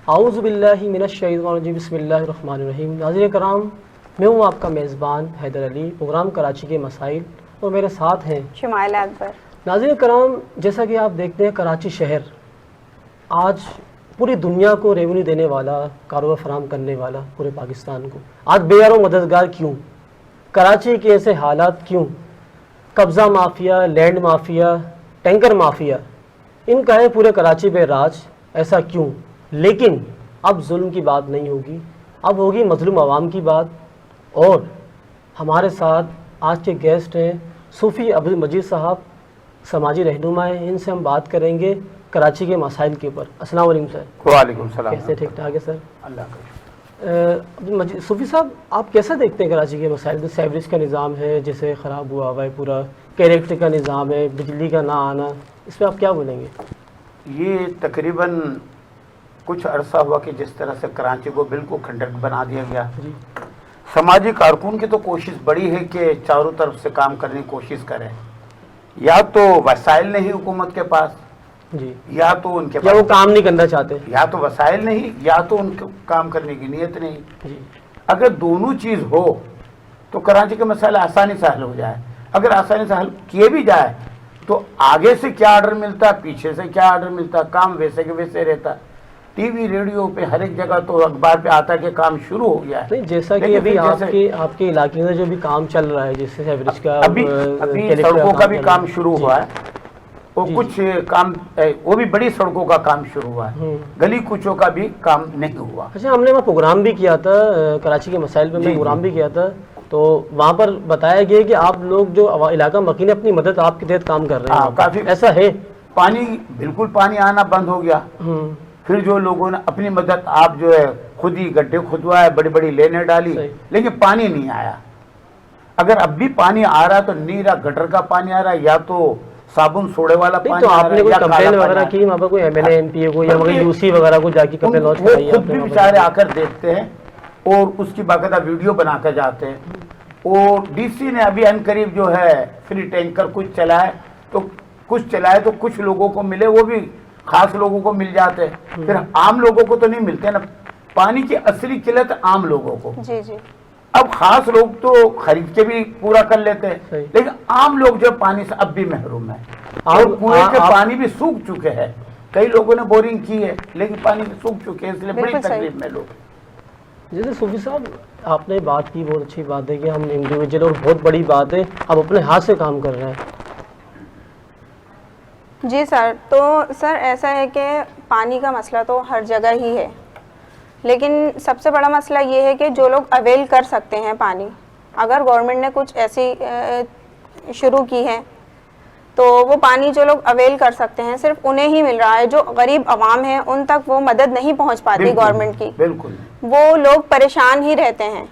आऊज़ु बिल्लाहि मिनश्शैतानिर्रजीम बिस्मिल्लाहिर्रहमानिर्रहीम। नाज़रीन कराम, मैं हूँ आपका मेज़बान हैदर अली, प्रोग्राम कराची के मसाइल, और मेरे साथ हैं शुमाइला अकबर। नाज़रीन कराम, जैसा कि आप देखते हैं कराची शहर आज पूरी दुनिया को रेवेन्यू देने वाला, कारोबार फराहम करने वाला, पूरे पाकिस्तान को आज बेयारों मददगार क्यों? कराची के ऐसे हालात क्यों? कब्ज़ा mafia, land mafia, tanker mafia, इनका है पूरे कराची पे राज। ऐसा क्यों? लेकिन अब जुल्म की बात नहीं होगी, अब होगी मजलूम आवाम की बात। और हमारे साथ आज के गेस्ट हैं सूफ़ी अब्दुल मजीद साहब, समाजी रहनुमा हैं। इनसे हम बात करेंगे कराची के मसाइल के ऊपर। अस्सलाम वालेकुम सर। वालेकुम सलाम। कैसे? ठीक ठाक है सर। अल्लाह का। अब्दुल मजीद सूफ़ी साहब, आप कैसा देखते हैं कराची के मसाइल? जो सेवरेज का निज़ाम है जैसे ख़राब हुआ हुआ है, पूरा कैरेक्टर का निज़ाम है, बिजली का ना आना, इस पर आप क्या बोलेंगे? ये तकरीबन कुछ अरसा हुआ कि जिस तरह से कराची को बिल्कुल खंडर बना दिया गया। जी समाजी कारकुन की तो कोशिश बड़ी है कि चारों तरफ से काम करने की कोशिश करें। या तो वसाइल नहीं हुकूमत के पास, जी, या तो उनके या वो पास काम नहीं करना चाहते। या तो वसाइल नहीं, या तो उनके काम करने की नीयत नहीं। जी अगर दोनों चीज़ हो तो कराची के मसाइल आसानी से हल हो जाए। अगर आसानी से हल किए भी जाए तो आगे से क्या ऑर्डर मिलता है, पीछे से क्या ऑर्डर मिलता है, काम वैसे के वैसे रहता है। टीवी रेडियो पे हर एक जगह तो अखबार पे आता है कि काम शुरू हो गया है। नहीं, जैसा कि लेकिन अभी फिर जैसे आपके इलाके में जो भी काम चल रहा है, जैसे एवरेज का, अभी सड़कों का भी काम शुरू हुआ है, और कुछ काम वो भी बड़ी सड़कों का काम शुरू हुआ है, गली कुचों का भी काम नहीं हुआ। अच्छा, हमने वहाँ प्रोग्राम भी किया था कराची के मसाइल पे, मैं प्रोग्राम भी किया था, तो वहाँ पर बताया गया कि आप लोग जो इलाका मकीन अपनी मदद आपके तहत काम कर रहे हैं। काफी ऐसा है? पानी बिल्कुल पानी आना बंद हो गया। फिर जो लोगों ने अपनी मदद, आप जो है खुद ही गड्ढे खुदवाए, बड़ी बड़ी लेनें डाली, लेकिन पानी नहीं आया। अगर अब भी पानी आ रहा तो नीरा गटर का पानी आ रहा है, या तो साबुन सोडे वाला पानी तो आ रहा आपने है, कोई या कंप्लेन वगैरह की वहाँ पर? कोई एमएलए एमपीए को या यूसी वगैरह को जाके कंप्लेन लॉन्च कराई? खुद भी बेचारे आकर देखते हैं और उसकी बाकायदा वीडियो बनाकर जाते हैं। और डीसी ने अभी अनकरीब जो है फ्री टैंकर कुछ चलाए, तो कुछ लोगों को मिले, वो भी खास लोगों को मिल जाते हैं, फिर आम लोगों को तो नहीं मिलते ना। पानी की असली किल्लत आम लोगों को। जी जी। अब खास लोग तो खरीद के भी पूरा कर लेते हैं, लेकिन आम लोग जो पानी से अब भी महरूम है। और कुएं के पानी भी सूख चुके हैं। कई लोगों ने बोरिंग की है, लेकिन पानी सूख चुके हैं, इसलिए बड़ी तकलीफ में लोग। जैसे सूफी साहब आपने बात की, बहुत अच्छी बात है कि हम इंडिविजुअल, और बहुत बड़ी बात है अब अपने हाथ से काम कर रहे हैं। जी सर, तो सर ऐसा है कि पानी का मसला तो हर जगह ही है, लेकिन सबसे बड़ा मसला ये है कि जो लोग अवेल कर सकते हैं पानी, अगर गवर्नमेंट ने कुछ ऐसी शुरू की है तो वो पानी जो लोग अवेल कर सकते हैं सिर्फ उन्हें ही मिल रहा है। जो गरीब आवाम है उन तक वो मदद नहीं पहुंच पाती गवर्नमेंट की। बिल्कुल, वो लोग परेशान ही रहते हैं।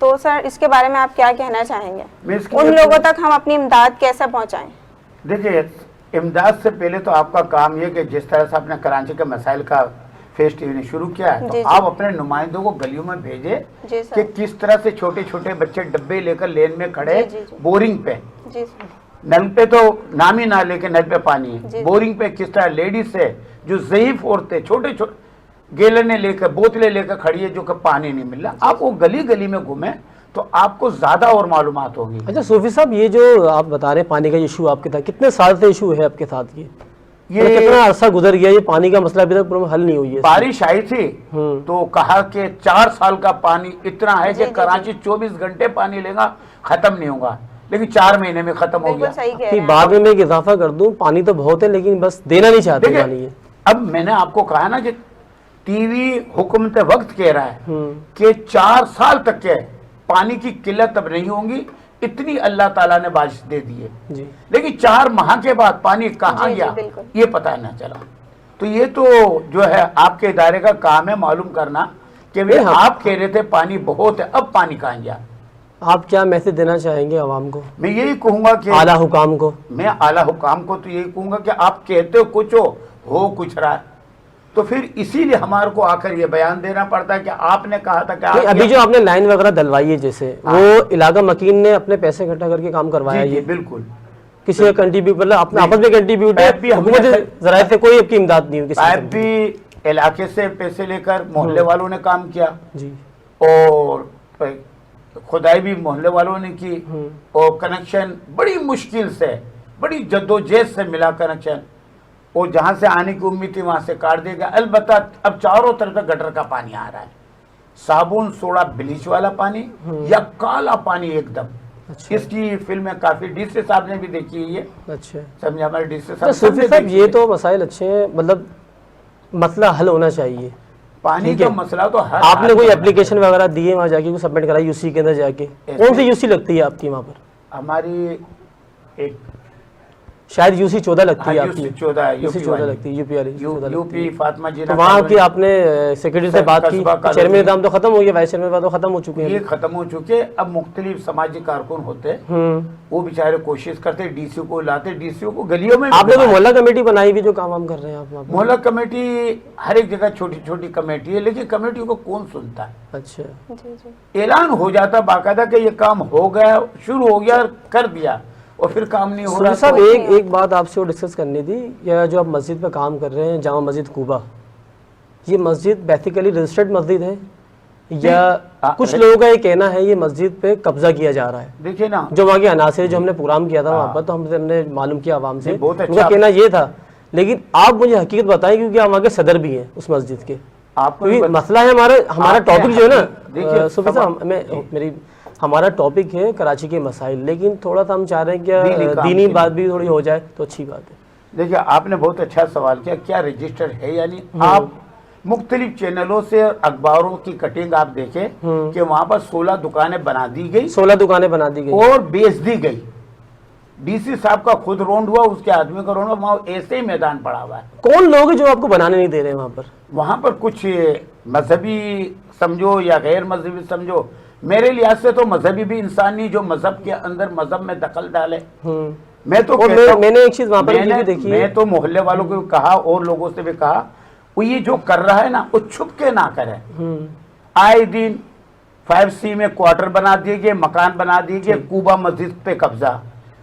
तो सर इसके बारे में आप क्या कहना चाहेंगे? उन लोगों तक हम अपनी इमदाद कैसे पहुंचाएं? देखिए, इमदाद से पहले तो आपका काम ये कि जिस तरह से आपने कराची के मसाइल का फेस टीवी ने शुरू किया है, तो आप अपने नुमाइंदों को गलियों में भेजे कि किस तरह से छोटे छोटे बच्चे डब्बे लेकर लेन में खड़े, बोरिंग पे, नल पे तो नाम ही ना लेके नल पे पानी है, बोरिंग पे किस तरह लेडीज है जो ज़ईफ औरतें छोटे छोटे गेलने लेकर, बोतलें लेकर खड़ी है, जो कि पानी नहीं मिल रहा। आप वो गली गली में घूमे तो आपको ज्यादा और मालूमात होगी। अच्छा सूफी साहब, ये जो आप बता रहे हैं पानी का इशू आपके साथ, कितने साल से इशू है आपके साथ? ये कितना अरसा गुजर गया, ये पानी का मसला अभी तक हल नहीं हुई है? बारिश आई थी तो कहा कि 4 साल का पानी इतना है कि कराची 24 घंटे पानी लेगा, खत्म नहीं होगा, लेकिन 4 महीने में खत्म हो गया। बाद में मैं एक इजाफा कर दूं, पानी तो बहुत है लेकिन बस देना नहीं चाहते पानी है। अब मैंने आपको कहा ना कि टीवी हुकूमत वक्त कह रहा है कि 4 साल तक के पानी की किल्लत अब नहीं होगी, इतनी अल्लाह ताला ने बारिश दे दी है, लेकिन 4 माह के बाद पानी कहाँ गया ये पता न चला। तो ये तो जो है आपके इदारे का काम है मालूम करना कि वे आप कह रहे थे पानी बहुत है, अब पानी कहाँ गया। आप क्या मैसेज देना चाहेंगे आवाम को? मैं यही कहूँगा कि आला हुकाम को, मैं आला हुकाम को तो यही कहूँगा कि आप कहते हो कुछ हो कुछ रहा है, तो फिर इसीलिए हमारे को आकर ये बयान देना पड़ता है कि आपने कहा था कि अभी जो आपने लाइन वगैरह डलवाई है, जैसे वो इलाका मकीन ने अपने पैसे इकट्ठा करके काम करवाया? ये बिल्कुल किसी का कंट्रीब्यूट, मतलब अपने आपस में कंट्रीब्यूट है, हुकूमत ज़राए से कोई आपकी इमदाद नहीं हुई? पाइप भी इलाके से पैसे लेकर मोहल्ले वालों ने काम किया जी। और खुदाई भी मोहल्ले वालों ने की और कनेक्शन बड़ी मुश्किल से, बड़ी जद्दोजहद से मिला कनेक्शन, और जहां से आने की उम्मीद थी वहां से काट दिया गया। अलबत्ता अब चारों तरफ से गटर का पानी आ रहा है, साबुन सोडा ब्लीच वाला पानी या काला पानी एकदम। अच्छा। इसकी फिल्में काफी डीसी साहब ने भी देखी है ये। अच्छा, समझे हमारे डीसी तो साहब सूफी साहब ये तो मसाइल अच्छे हैं, मतलब मसला हल होना चाहिए। पानी ठीक है। का मसला तो हर आपने कोई आदमी एप्लीकेशन वगैरह दिए वहाँ जाके, कोई सबमिट कराई यूसी के अंदर जाके? कौन सी यूसी लगती है आपकी वहाँ पर? हमारी एक शायद यूसी 14 लगती है हाँ, आपकी। यूसी 14 यूसी 14 लगती है, यूपी वाली यूपी फातिमा जी तो वहाँ की आपने सेक्रेटरी से बात की? कस्बा कॉलोनी। चेयरमैन निज़ाम तो खत्म हो गया, वाइस चेयरमैन तो खत्म हो चुके ये हैं। खत्म हो चुके। अब मुख्तलिफ समाजी कारकुन होते हैं, वो बेचारे कोशिश करते, डीसी को लाते, डीसी को गलियों में। आपने तो मोहल्ला कमेटी बनाई भी, जो काम वाम कर रहे हैं आप वहाँ पर? मोहल्ला कमेटी हर एक जगह छोटी छोटी कमेटी है, लेकिन कमेटी को कौन सुनता है? अच्छा, जी जी। ऐलान हो जाता बाकायदा कि ये काम हो गया, शुरू हो गया, कर दिया, और फिर काम नहीं हो रहा। साहब तो एक बात आपसे और डिस्कस करनी थी, या जो आप मस्जिद पे काम कर रहे हैं, जामा मस्जिद कूबा, ये मस्जिद बेसिकली रजिस्टर्ड मस्जिद है या कुछ लोगों का ये कहना है ये मस्जिद पे कब्जा किया जा रहा है? देखिए ना, जो वहाँ के अनासर जो हमने प्रोग्राम किया था वहाँ पर, तो हमने मालूम किया आवाम से, बहुत अच्छा। उनका कहना ये था। लेकिन आप मुझे हकीकत बताएं, क्योंकि आप वहाँ के सदर भी हैं उस मस्जिद के। आपको क्योंकि भी मसला है हमारा टॉपिक जो है ना, देखिए, सूफी साहब, हमारा टॉपिक है कराची के मसाइल, लेकिन थोड़ा सा हम चाह रहे हैं कि दीनी बात भी थोड़ी हो जाए तो अच्छी बात है। देखिए, आपने बहुत अच्छा सवाल किया, क्या रजिस्टर है? यानी आप मुख्तलिफ चैनलों से अखबारों की कटिंग आप देखें कि वहां पर 16 दुकानें बना दी गई, 16 दुकानें बना दी गई और बेच दी गई। डीसी साहब का खुद रौंड हुआ, उसके आदमी का रौंड हुआ, वहां ऐसे ही मैदान पड़ा हुआ है। कौन लोग हैं जो आपको बनाने नहीं दे रहे हैं वहाँ पर? वहां पर कुछ मजहबी समझो या गैर मजहबी समझो, मेरे लिहाज से तो मजहबी भी इंसान नहीं जो मजहब के अंदर मजहब में दखल डाले। मैं तो मैंने एक चीज वहाँ पर ये भी देखी है, मैं तो मोहल्ले वालों को भी कहा और लोगों से भी कहा, वो ये जो कर रहा है ना, वो छुप के ना करे। आए दिन 5C में क्वार्टर बना दिए गए, मकान बना दिए गए, कूबा मस्जिद पे कब्जा,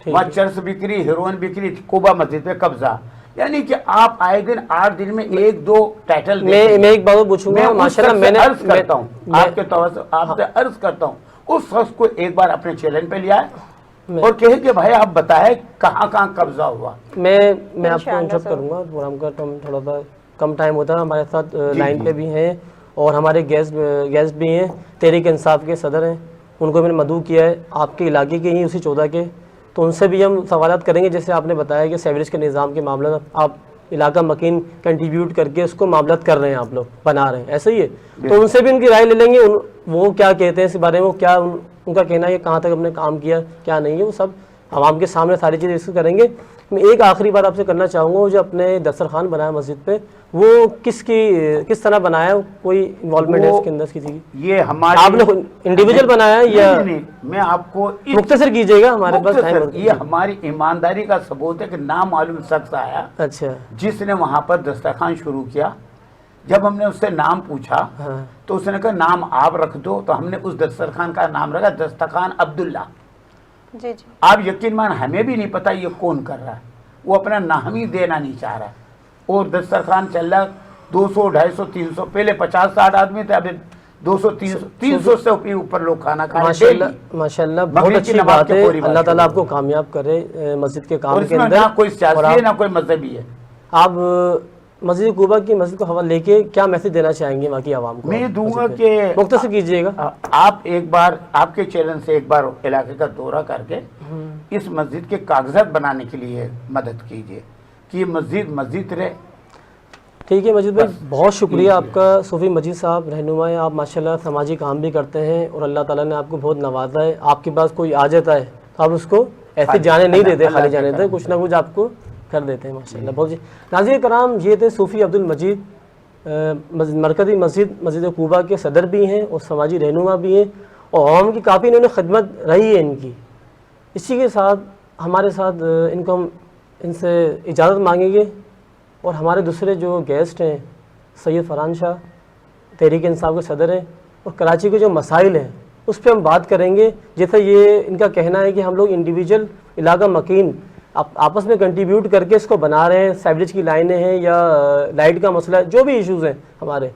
वहाँ चर्च बिक्री, हेरोइन बिक्री, कूबा मस्जिद पे कब्जा। यानी कि आप आए दिन 8 दिन में 1-2 टाइटल। मैं एक बात पूछूंगा, माशाल्लाह मैंने अर्ज करता हूँ आपके तौर से, आपसे अर्ज करता हूँ, उस शख्स को एक बार अपने चैनल पे लिया है और कहे कि भाई आप बताए कहाँ कहाँ कब्जा हुआ। मैं आपको इंटरप्ट करूंगा, प्रोग्राम का थोड़ा सा कम टाइम होता है, हमारे साथ लाइन पे भी हैं और हमारे गेस्ट भी हैं, तहरीक इंसाफ के सदर हैं, उनको मैंने मदऊ किया है, आपके इलाके के ही उसी 14 के, तो उनसे भी हम सवालात करेंगे। जैसे आपने बताया कि सेवरेज के निज़ाम के मामला आप इलाका मकीन कंट्रीब्यूट करके उसको मामलात कर रहे हैं, आप लोग बना रहे हैं, ऐसा ही है, तो उनसे भी उनकी राय ले लेंगे, वो क्या कहते हैं इस बारे में, क्या उनका कहना है, कहाँ तक हमने काम किया क्या नहीं है, वो सब आवाम के सामने सारी चीज़ें डिस्कस करेंगे। मैं एक आखिरी बात आपसे करना चाहूँगा, वो जो अपने दस्तरखान बनाया मस्जिद पे, वो किस तरह बनाया, कोई इन्वॉल्वमेंट है इसके अंदर किसी की? ये हमारे आपने इंडिविजुअल बनाया या नहीं, मैं आपको मुख्तसर कीजिएगा, हमारे पास टाइम। ये हमारी ईमानदारी का सबूत है कि नामालूम शख्स आया, अच्छा, जिसने वहां पर दस्तरखान शुरू किया। जब हमने उससे नाम पूछा तो उसने कहा नाम आप रख दो, तो हमने उस दस्तरखान का नाम रखा दस्तरखान अब्दुल्ला। जी जी। आप यकीन मान, हमें भी नहीं पता ये कौन कर रहा है, वो अपना नाम ही देना नहीं चाह रहा है। और दस्तरखान चल रहा 200, 250, 300, पहले 50-60 आदमी थे, अभी 200, 300 से ऊपर लोग खाना खा रहे हैं। माशाल्लाह बहुत अच्छी बात है, अल्लाह ताला आपको कामयाब करे मस्जिद के काम के अंदर। ना कोई सियासी है ना कोई मजहबी है। आप मस्जिद कूबा की मस्जिद को हवाला लेके क्या मैसेज देना चाहेंगे वहाँ की आवाम को? मैं दूंगा कि मुख्तसर कीजिएगा, आप एक बार आपके चैनल से एक बार इलाके का दौरा करके इस मस्जिद के कागजात बनाने के लिए मदद कीजिए कि मस्जिद रहे। ठीक है मजीद भाई, बहुत शुक्रिया आपका। सूफी मजीद साहब रहनुमा है आप, माशाल्लाह समाजी काम भी करते हैं और अल्लाह ताला ने आपको बहुत नवाजा है। आपके पास कोई आ जाता है तो आप उसको ऐसे जाने नहीं देते, खाली जाने देते, कुछ ना कुछ आपको कर देते हैं माशाल्लाह। बहुत नाज़रीन कराम, ये थे सूफी अब्दुल मजीद, मरकज़ी मस्जिद कूबा के सदर भी हैं और समाजी रहनुमा भी हैं और आवाम की काफ़ी इन्होंने खिदमत रही है इनकी। इसी के साथ हमारे साथ इनको हम इनसे इजाज़त मांगेंगे और हमारे दूसरे जो गेस्ट हैं सैयद फरहान शाह, तहरीक इंसाफ के सदर हैं, और कराची के जो मसाइल हैं उस पर हम बात करेंगे। जैसे ये इनका कहना है कि हम लोग इंडिविजुअल इलाका मकीन आप आपस में कंट्रीब्यूट करके इसको बना रहे हैं, सीवरेज की लाइनें हैं या लाइट का मसला है, जो भी इश्यूज़ हैं हमारे,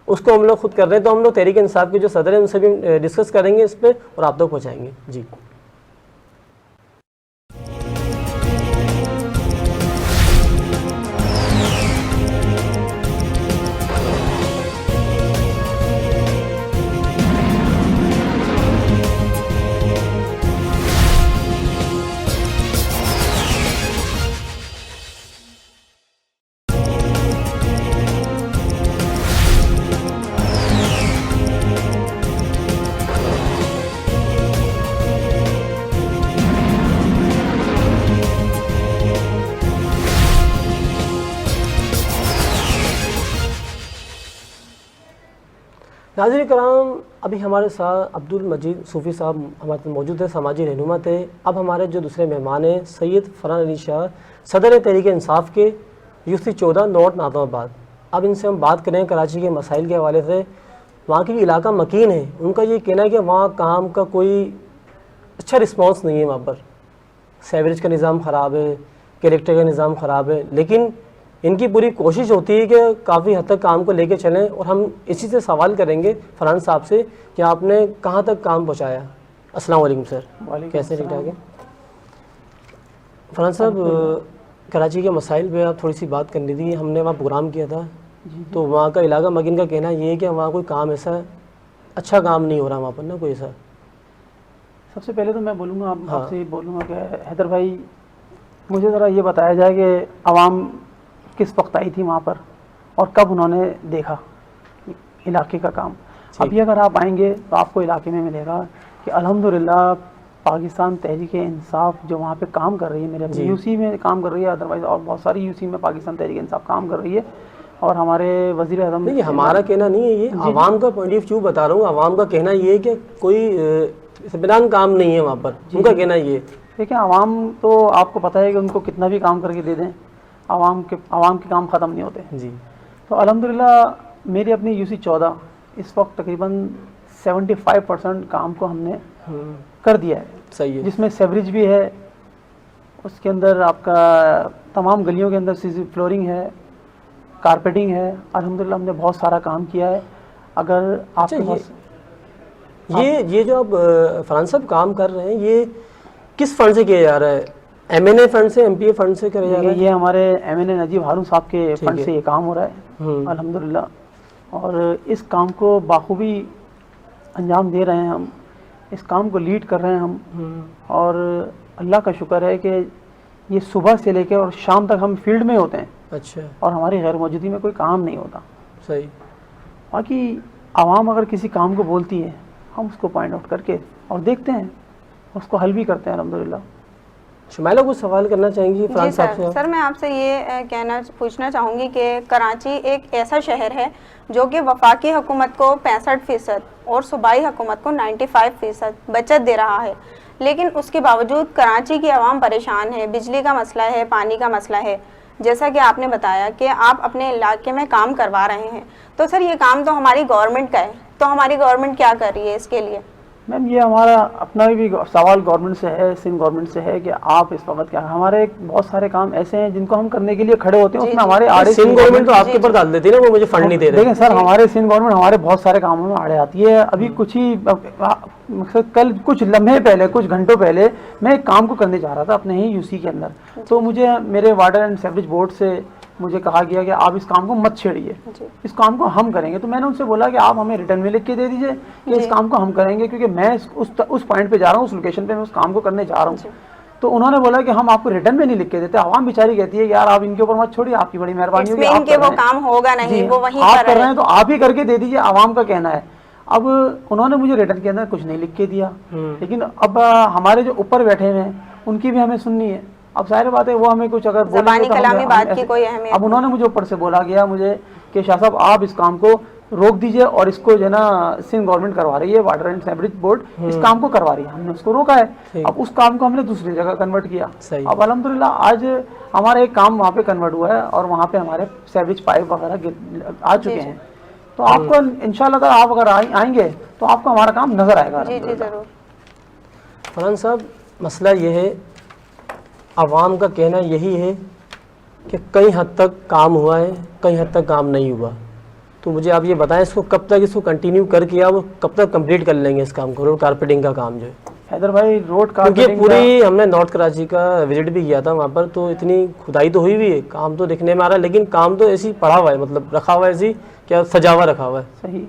उसको हम लोग खुद कर रहे हैं। तो हम लोग तहरीक इंसाफ के जो सदर हैं उनसे भी डिस्कस करेंगे इस पर और आप तक पहुँचाएँगे। जी। नाज़रीन कराम, अभी हमारे साथ अब्दुल मजीद सूफ़ी साहब हमारे साथ मौजूद है, समाजी रहनुमा थे। अब हमारे जो दूसरे मेहमान हैं सैयद फरहान अली शाह, सदर तहरीक इंसाफ के यूसी 14 नॉर्थ नाज़िमाबाद। अब इनसे हम बात करें कराची के मसाइल के हवाले से। वहाँ की इलाका मकीन है, उनका ये कहना है कि वहाँ काम का कोई अच्छा रिस्पॉन्स नहीं है। वहाँ पर सीवरेज का निज़ाम ख़राब है, कलेक्टर का निज़ाम ख़राब है, लेकिन इनकी पूरी कोशिश होती है कि काफ़ी हद तक काम को लेके चलें। और हम इसी से सवाल करेंगे फरहान साहब से कि आपने कहाँ तक काम पहुँचाया। अस्सलाम वालेकुम सर, कैसे ठीक ठाक है? फरहान साहब, कराची के मसाइल पे आप थोड़ी सी बात करनी थी। हमने वहाँ प्रोग्राम किया था, तो वहाँ का इलाका मकीन का कहना ये है कि वहाँ कोई काम ऐसा अच्छा काम नहीं हो रहा वहाँ पर ना कोई ऐसा। सबसे पहले तो मैं बोलूँगा आपसे बोलूँगा कि हैदर भाई, मुझे ज़रा ये बताया जाए कि आवाम किस वक्त आई थी वहाँ पर और कब उन्होंने देखा इलाके का काम। अभी अगर आप आएंगे तो आपको इलाके में मिलेगा कि अल्हम्दुलिल्लाह पाकिस्तान तहरीक इंसाफ जो वहाँ पे काम कर रही है, मेरे अपने यूसी में काम कर रही है, अदरवाइज़ और बहुत सारी यूसी में पाकिस्तान तहरीक इंसाफ काम कर रही है। और हमारे वज़ीर आज़म, नहीं हमारा कहना नहीं है, ये आवाम का पॉइंट ऑफ व्यू बता रहा हूँ। आवाम का कहना ये है कि कोई इत्मीनान काम नहीं है वहाँ पर, उनका कहना ये। देखिए, आवाम तो आपको पता है कि उनको कितना भी काम करके दे दें, आवाम के काम ख़त्म नहीं होते जी। तो अल्हम्दुलिल्लाह मेरी अपनी यूसी 14 इस वक्त तकरीबन 75% काम को हमने कर दिया है। सही है। जिसमें सेवरेज भी है, उसके अंदर आपका तमाम गलियों के अंदर सीसी फ्लोरिंग है, कारपेटिंग है। अल्हम्दुलिल्लाह हमने बहुत सारा काम किया है। अगर आप ये जो आप फरहान साहब काम कर रहे हैं, ये किस फंड से किया जा रहा है? MNA फंड से, MPA फंड से किया जा रहा है? ये हमारे MNA नजीब हारून साहब के फंड से ये काम हो रहा है अल्हम्दुलिल्लाह। और इस काम को बाखूबी अंजाम दे रहे हैं हम, इस काम को लीड कर रहे हैं हम। और अल्लाह का शुक्र है कि ये सुबह से लेकर और शाम तक हम फील्ड में होते हैं। अच्छा। और हमारी गैर मौजूदगी में कोई काम नहीं होता। सही। बाकी आवाम अगर किसी काम को बोलती है, हम उसको पॉइंट आउट करके और देखते हैं, उसको हल भी करते हैं अल्हम्दुलिल्लाह। शुमाइला कुछ सवाल करना चाहेंगी फरहान साहब से? सर, मैं आपसे ये पूछना चाहूँगी कि कराची एक ऐसा शहर है जो कि वफाकी हुकूमत को 65% और सूबाई हुकूमत को 95% बचत दे रहा है, लेकिन उसके बावजूद कराची की आवाम परेशान है। बिजली का मसला है, पानी का मसला है। जैसा कि आपने बताया कि आप अपने इलाके में काम करवा रहे हैं, तो सर ये काम तो हमारी गवर्नमेंट का है, तो हमारी गवर्नमेंट क्या कर रही है इसके लिए? मैम, ये हमारा अपना भी सवाल गवर्नमेंट से है, सिंध गवर्नमेंट से है कि आप इस वक्त क्या, हमारे बहुत सारे काम ऐसे हैं जिनको हम करने के लिए खड़े होते हैं, उसमें हमारे आड़े सिंध गवर्नमेंट तो आपके ऊपर डाल देती है ना, वो मुझे फंड नहीं दे रहे। देखें सर, हमारे सिंध गवर्नमेंट हमारे बहुत सारे कामों में आड़े आती है। अभी कुछ ही कल कुछ लम्हे पहले, कुछ घंटों पहले मैं एक काम को करने जा रहा था अपने ही यूसी के अंदर, तो मुझे मेरे वाटर एंड सीवरेज बोर्ड से मुझे कहा गया कि आप इस काम को मत छेड़िए, इस काम को हम करेंगे। तो मैंने उनसे बोला कि आप हमें रिटर्न में लिख के दे दीजिए कि इस काम को हम करेंगे, क्योंकि मैं उस पॉइंट पे जा रहा हूँ, उस लोकेशन पे मैं उस काम को करने जा रहा हूँ। तो उन्होंने बोला कि हम आपको रिटर्न में नहीं लिख के देते। आवाम बेचारी कहती है यार आप इनके ऊपर मत छोड़िए, आपकी बड़ी मेहरबानी होगी, वो काम होगा नहीं, वो वहीं आप कर रहे हैं तो आप ही करके दे दीजिए, आवाम का कहना है। अब उन्होंने मुझे रिटर्न के अंदर कुछ नहीं लिख के दिया, लेकिन अब हमारे जो ऊपर बैठे हुए हैं उनकी भी हमें सुननी है। अब जाहिर बात है वो हमें कुछ अगर ज़बानी कलामी बात की कोई अहमियत। अब उन्होंने मुझे ऊपर से बोला गया मुझे कि शाह साहब आप इस काम को रोक दीजिए, और इसको जो ना सिंध गवर्नमेंट करवा रही है, वाटर एंड सीवरेज बोर्ड इस काम को करवा रही है, हमने उसको रोका है। अब उस काम को हमने दूसरी जगह कन्वर्ट किया। अब अल्हम्दुलिल्लाह आज हमारा एक काम वहाँ पे कन्वर्ट हुआ है और वहाँ पे हमारे सीवरेज पाइप वगैरह आ चुके हैं। तो आपको इंशाल्लाह आप अगर आएंगे तो आपको हमारा काम नजर आएगा। जी जी जरूर। फरहान साहब, मसला ये है आवाम का कहना यही है कि कई हद तक काम हुआ है, कई हद तक काम नहीं हुआ। तो मुझे आप ये बताएं, इसको कब तक इसको कंटिन्यू करके आप कब तक कंप्लीट कर लेंगे इस काम को, रोड कारपेटिंग का काम जो है? हैदर भाई, रोड क्योंकि कारपेटिंग पूरी हमने नॉर्थ कराची का विजिट भी किया था, वहाँ पर तो इतनी खुदाई तो हुई हुई है, काम तो दिखने में आ रहा है, लेकिन काम तो ऐसी पड़ा हुआ है, मतलब रखा हुआ है ऐसी क्या सजा हुआ रखा हुआ है, सही,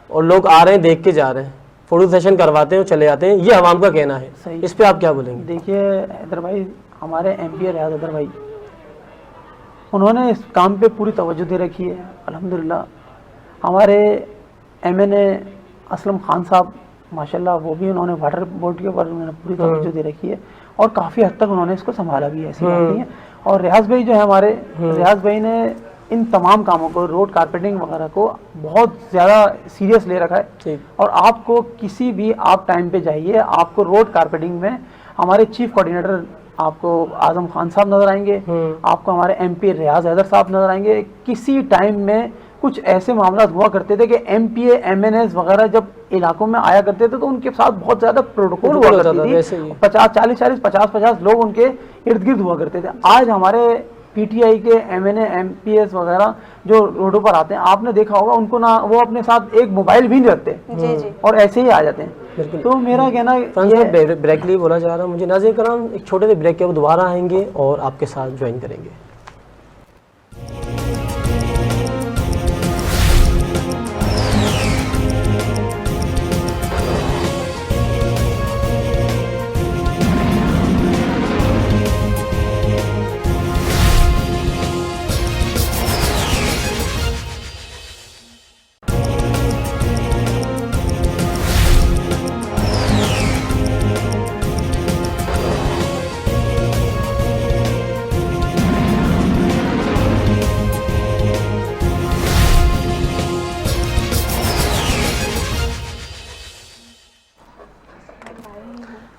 और लोग आ रहे हैं देख के जा रहे हैं, फोटो सेशन करवाते हैं और चले जाते हैं, ये आवाम का कहना है। सही। इस पे आप क्या बोलेंगे? देखिए हैदर भाई, हमारे MP रियाज हैदर भाई, उन्होंने इस काम पे पूरी तवज्जो दे रखी है अल्हम्दुलिल्लाह। हमारे MNA असलम खान साहब माशाल्लाह, वो भी उन्होंने वाटर बोर्ड के ऊपर उन्होंने पूरी तवज्जो दे रखी है और काफ़ी हद तक उन्होंने इसको संभाला भी है, ऐसी बात नहीं है। और रियाज भाई जो है हमारे, रियाज भाई ने इन तमाम कामों को, रोड कारपेटिंग वगैरह को बहुत ज़्यादा सीरियस ले रखा है। और आपको किसी भी आप टाइम पे जाइए, आपको रोड कारपेटिंग में हमारे चीफ कोऑर्डिनेटर आपको आजम खान साहब नजर आएंगे, आपको हमारे MP रियाज हैदर साहब नजर आएंगे। किसी टाइम में कुछ ऐसे मामला हुआ करते थे कि MPA MNAs वगैरह जब इलाकों में आया करते थे तो उनके साथ बहुत ज्यादा प्रोटोकॉल हुआ करती थी, 50 लोग उनके इर्द गिर्द हुआ करते थे। आज हमारे PTI के MNA MPS वगैरह जो रोडों पर आते हैं, आपने देखा होगा उनको ना, वो अपने साथ एक मोबाइल भी नहीं रखते जी। और ऐसे ही आ जाते हैं। तो मेरा कहना ये ब्रेक लिए बोला जा रहा है, मुझे नाज़रीन कराम एक छोटे से ब्रेक के बाद दोबारा आएंगे और आपके साथ ज्वाइन करेंगे।